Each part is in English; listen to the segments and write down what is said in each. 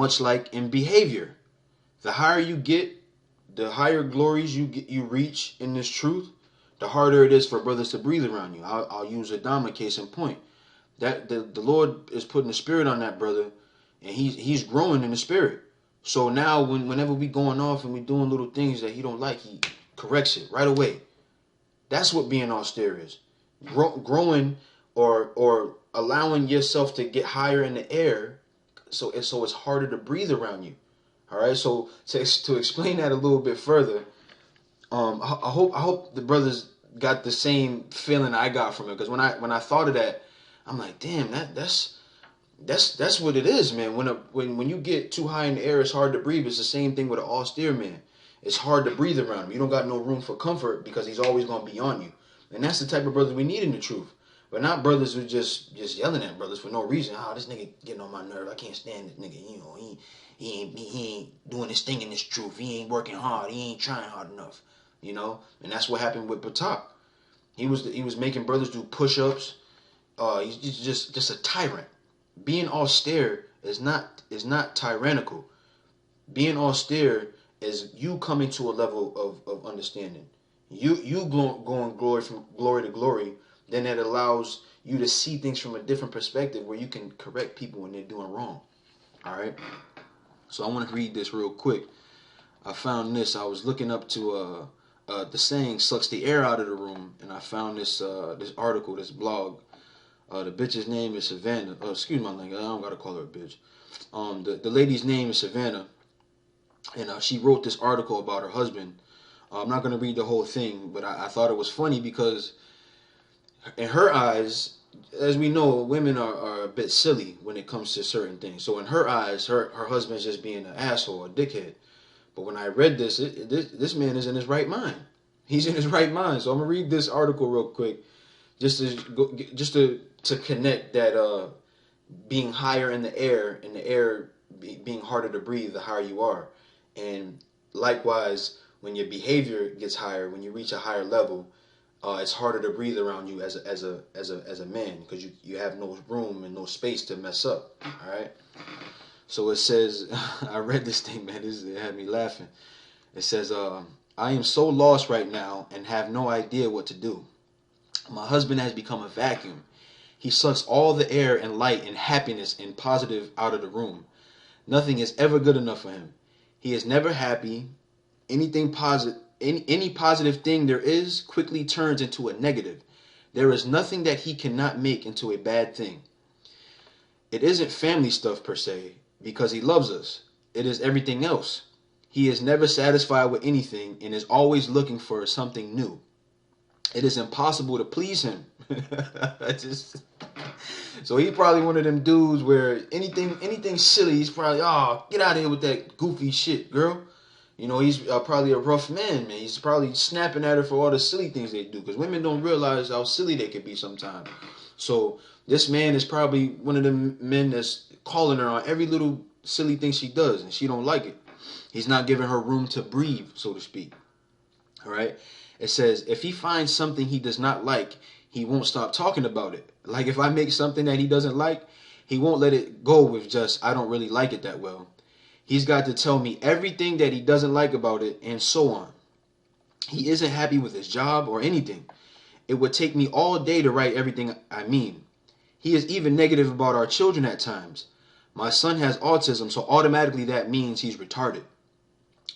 much like in behavior. The higher you get, the higher glories you reach in this truth, the harder it is for brothers to breathe around you. I'll use Adama case in point. That the Lord is putting the spirit on that brother, and he's growing in the spirit. So now whenever we going off and we doing little things that he don't like, he corrects it right away. That's what being austere is. Growing or allowing yourself to get higher in the air, so it's harder to breathe around you. All right. So to explain that a little bit further, I hope the brothers got the same feeling I got from it, because when I thought of that, I'm like, damn, that's what it is, man. When you get too high in the air, it's hard to breathe. It's the same thing with an austere man. It's hard to breathe around him. You don't got no room for comfort because he's always going to be on you. And that's the type of brothers we need in the truth. But not brothers who just yelling at brothers for no reason. Oh, this nigga getting on my nerve. I can't stand this nigga. You know, he ain't doing this thing in this truth. He ain't working hard. He ain't trying hard enough. You know? And that's what happened with Patak. He was making brothers do push-ups. He's just a tyrant. Being austere is not tyrannical. Being austere is you coming to a level of understanding. You going glory from glory to glory, then it allows you to see things from a different perspective where you can correct people when they're doing wrong. All right? So I want to read this real quick. I found this. I was looking up to the saying sucks the air out of the room, and I found this article, this blog. The bitch's name is Savannah. Excuse my language. I don't gotta call her a bitch. The lady's name is Savannah, and she wrote this article about her husband. I'm not gonna read the whole thing, but I thought it was funny because in her eyes, as we know, women are a bit silly when it comes to certain things. So in her eyes, her husband's just being an asshole, a dickhead. But when I read this, this man is in his right mind. He's in his right mind. So I'm gonna read this article real quick, just to connect that being higher in the air being harder to breathe the higher you are, and likewise when your behavior gets higher, when you reach a higher level, it's harder to breathe around you as a man, because you have no room and no space to mess up. All right. So it says, I read this thing, man. It had me laughing. It says, I am so lost right now and have no idea what to do. My husband has become a vacuum. He sucks all the air and light and happiness and positive out of the room. Nothing is ever good enough for him. He is never happy. Anything positive, any positive thing there is quickly turns into a negative. There is nothing that he cannot make into a bad thing. It isn't family stuff per se, because he loves us. It is everything else. He is never satisfied with anything and is always looking for something new. It is impossible to please him. So he probably one of them dudes where anything silly, he's probably, oh, get out of here with that goofy shit, girl. You know, he's probably a rough man. He's probably snapping at her for all the silly things they do, because women don't realize how silly they can be sometimes. So this man is probably one of them men that's calling her on every little silly thing she does, and she don't like it. He's not giving her room to breathe, so to speak. All right. It says, if he finds something he does not like, he won't stop talking about it. Like if I make something that he doesn't like, he won't let it go with just, I don't really like it that well. He's got to tell me everything that he doesn't like about it, and so on. He isn't happy with his job or anything. It would take me all day to write everything I mean. He is even negative about our children at times. My son has autism, so automatically that means he's retarded.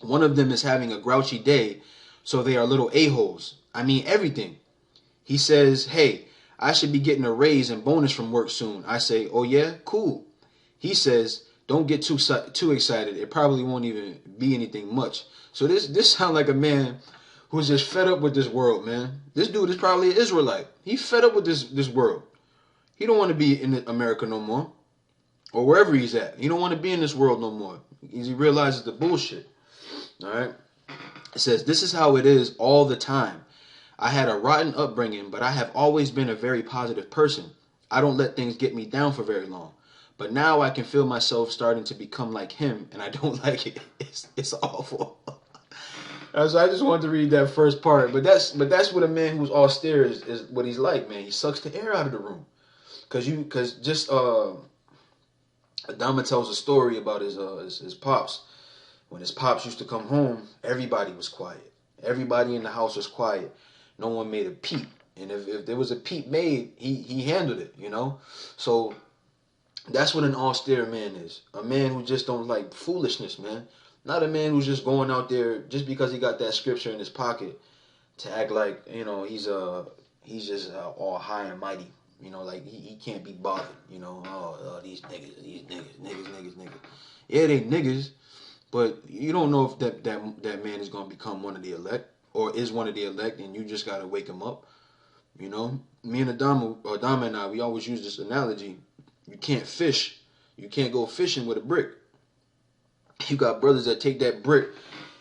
One of them is having a grouchy day, so they are little a-holes. I mean everything. He says, hey, I should be getting a raise and bonus from work soon. I say, oh yeah, cool. He says, don't get too excited. It probably won't even be anything much. So this sounds like a man who's just fed up with this world, man. This dude is probably an Israelite. He's fed up with this world. He don't want to be in America no more, or wherever he's at. He don't want to be in this world no more. He realizes the bullshit. All right. It says, this is how it is all the time. I had a rotten upbringing, but I have always been a very positive person. I don't let things get me down for very long. But now I can feel myself starting to become like him, and I don't like it. It's awful. So I just wanted to read that first part. But that's what a man who's austere is what he's like, man. He sucks the air out of the room. Cause just Adama tells a story about his pops. When his pops used to come home, everybody was quiet. Everybody in the house was quiet. No one made a peep. And if there was a peep made, he handled it, you know? So that's what an austere man is. A man who just don't like foolishness, man. Not a man who's just going out there just because he got that scripture in his pocket to act like, you know, he's just all high and mighty. You know, like he can't be bothered. You know, these niggas. Yeah, they niggas, but you don't know if that man is gonna become one of the elect or is one of the elect, and you just gotta wake him up. You know, me and Adama and I, we always use this analogy. You can't fish. You can't go fishing with a brick. You got brothers that take that brick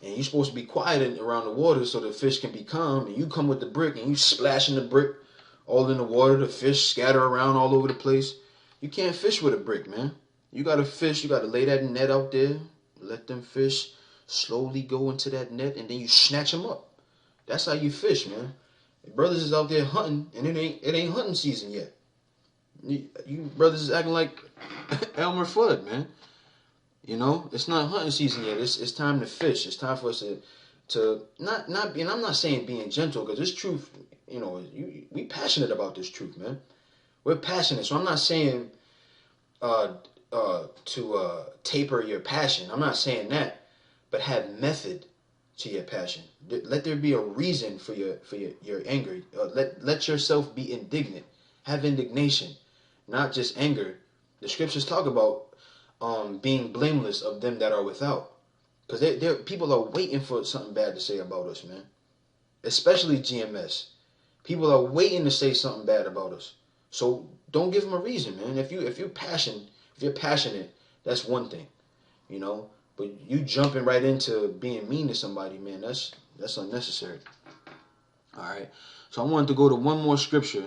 and you're supposed to be quiet around the water so the fish can be calm, and you come with the brick and you splashing the brick all in the water, the fish scatter around all over the place. You can't fish with a brick, man. You gotta fish, you gotta lay that net out there, let them fish slowly go into that net, and then you snatch them up. That's how you fish, man. Brothers is out there hunting, and it ain't hunting season yet. You brothers is acting like Elmer Fudd, man. You know, it's not hunting season yet. It's time to fish. It's time for us to not be. And I'm not saying being gentle, because this truth, you know, we passionate about this truth, man. We're passionate. So I'm not saying to taper your passion. I'm not saying that, but have method to your passion. Let there be a reason for your anger. Let yourself be indignant. Have indignation, not just anger. The scriptures talk about being blameless of them that are without, because people are waiting for something bad to say about us, man. Especially GMS. People are waiting to say something bad about us. So don't give them a reason, man. If you're passionate, that's one thing, you know. But you jumping right into being mean to somebody, man, that's unnecessary. All right. So I wanted to go to one more scripture.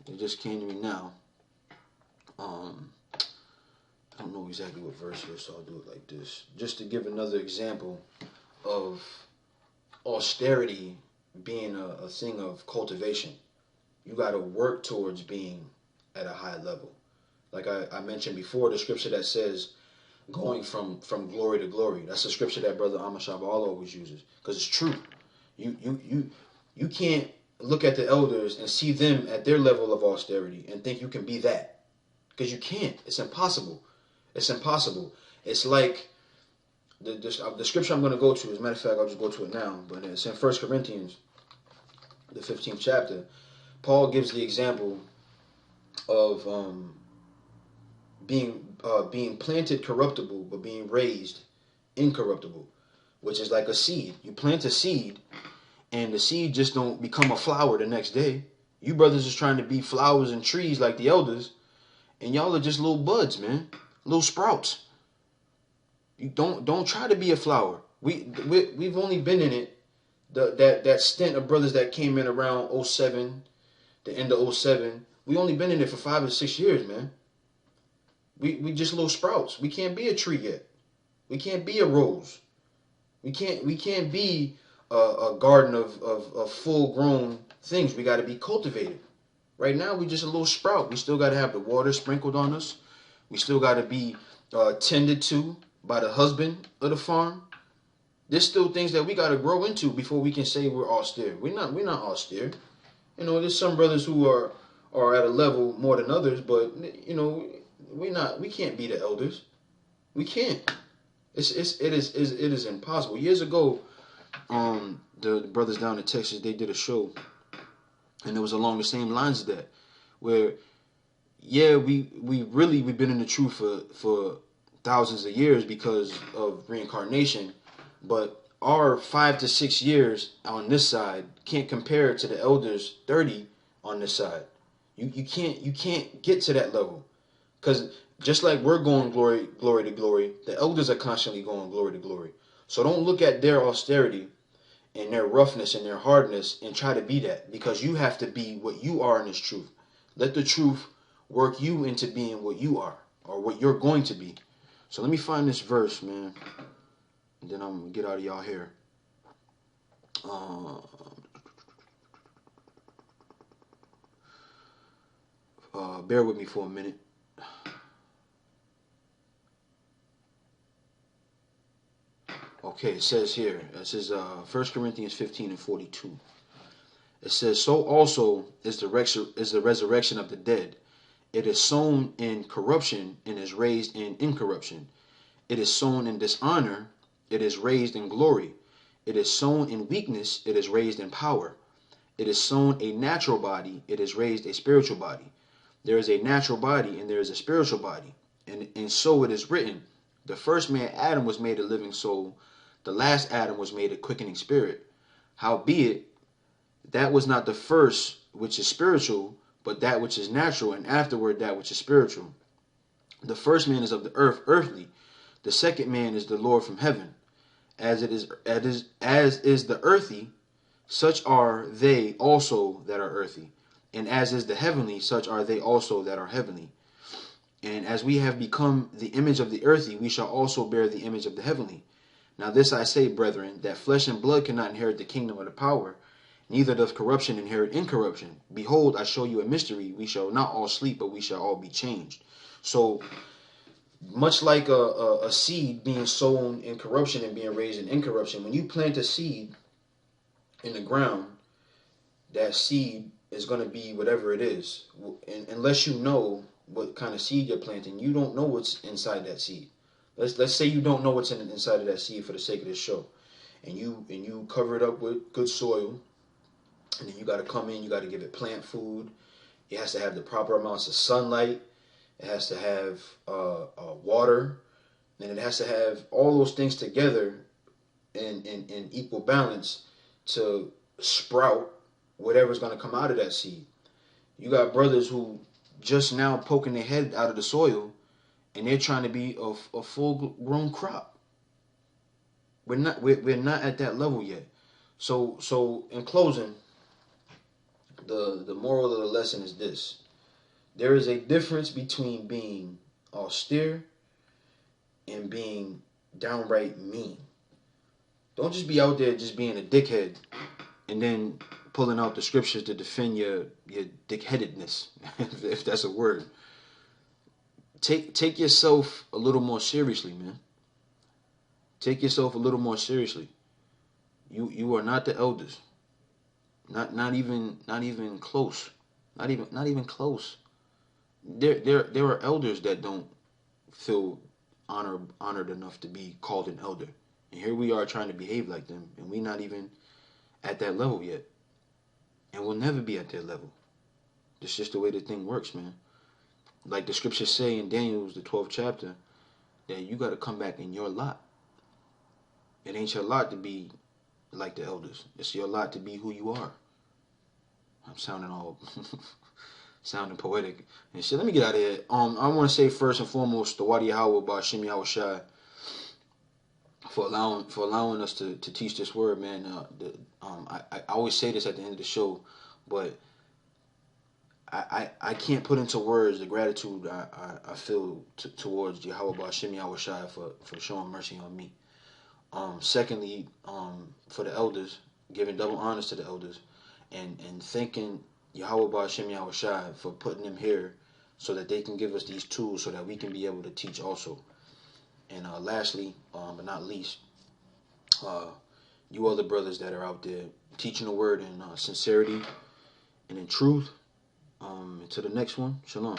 It just came to me now. I don't know exactly what verse here, so I'll do it like this. Just to give another example of austerity being a thing of cultivation. You got to work towards being at a high level. Like I mentioned before, the scripture that says going from glory to glory. That's the scripture that Brother Amashab always uses, because it's true. You can't look at the elders and see them at their level of austerity and think you can be that, because you can't. It's impossible. It's impossible. It's like the scripture I'm going to go to. As a matter of fact, I'll just go to it now. But it's in 1 Corinthians, the 15th chapter. Paul gives the example of being planted corruptible, but being raised incorruptible, which is like a seed. You plant a seed, and the seed just don't become a flower the next day. You brothers is trying to be flowers and trees like the elders, and y'all are just little buds, man. Little sprouts. You don't try to be a flower. We've only been in it that stint of brothers that came in around '07, the end of '07. We only been in it for 5 or 6 years, man. We just little sprouts. We can't be a tree yet. We can't be a rose. We can't be a garden of full grown things. We got to be cultivated. Right now we just a little sprout. We still got to have the water sprinkled on us. We still got to be tended to by the husband of the farm. There's still things that we got to grow into before we can say we're austere. We're not austere. You know, there's some brothers who are at a level more than others, but you know, we can't be the elders. We can't. It is impossible. Years ago, the brothers down in Texas, they did a show, and it was along the same lines of that, where yeah, we've been in the truth for thousands of years because of reincarnation, but our 5 to 6 years on this side can't compare to the elders 30 on this side. You can't get to that level, because just like we're going glory to glory, the elders are constantly going glory to glory. So don't look at their austerity and their roughness and their hardness and try to be that, because you have to be what you are in this truth. Let the truth work you into being what you are, or what you're going to be. So let me find this verse, man, and then I'm going to get out of y'all hair. Bear with me for a minute. Okay, it says here, it says 1 Corinthians 15:42. It says, so also is the resurrection of the dead. It is sown in corruption and is raised in incorruption. It is sown in dishonor, it is raised in glory. It is sown in weakness, it is raised in power. It is sown a natural body, it is raised a spiritual body. There is a natural body and there is a spiritual body. And so it is written, the first man Adam was made a living soul, the last Adam was made a quickening spirit. Howbeit, that was not the first which is spiritual, but that which is natural, and afterward that which is spiritual. The first man is of the earth, earthly. The second man is the Lord from heaven. As is the earthy, such are they also that are earthy. And as is the heavenly, such are they also that are heavenly. And as we have become the image of the earthy, we shall also bear the image of the heavenly. Now this I say, brethren, that flesh and blood cannot inherit the kingdom of the power, neither doth corruption inherit incorruption. Behold, I show you a mystery. We shall not all sleep, but we shall all be changed. So, much like a seed being sown in corruption and being raised in incorruption, when you plant a seed in the ground, that seed is going to be whatever it is. And unless you know what kind of seed you're planting, you don't know what's inside that seed. Let's say you don't know what's inside of that seed for the sake of this show, and you cover it up with good soil, and then you got to come in, you got to give it plant food. It has to have the proper amounts of sunlight. It has to have water, and it has to have all those things together in equal balance to sprout whatever's going to come out of that seed. You got brothers who just now poking their head out of the soil, and they're trying to be a full-grown crop. We're not at that level yet. So in closing, the moral of the lesson is this: there is a difference between being austere and being downright mean. Don't just be out there just being a dickhead and then pulling out the scriptures to defend your dickheadedness, if that's a word. Take yourself a little more seriously, man. Take yourself a little more seriously. You are not the elders. Not even close. Not even close. There are elders that don't feel honored enough to be called an elder. And here we are trying to behave like them, and we're not even at that level yet. And we'll never be at that level. It's just the way the thing works, man. Like the scriptures say in Daniel's, the 12th chapter, that you got to come back in your lot. It ain't your lot to be like the elders. It's your lot to be who you are. I'm sounding all sounding poetic and shit. Let me get out of here. I want to say first and foremost, the Wadi Yahweh Ba'Shem Yahweh Shai for allowing us to teach this word, man. I always say this at the end of the show, but I can't put into words the gratitude I feel towards Yahweh Ba'Shem Yahweh Shai for showing mercy on me. Secondly, for the elders, giving double honors to the elders, and thanking Yahweh Ba'Shem Yahweh Shai for putting them here so that they can give us these tools so that we can be able to teach also. And lastly, but not least, you other brothers that are out there teaching the word in sincerity and in truth. Until the next one, shalom.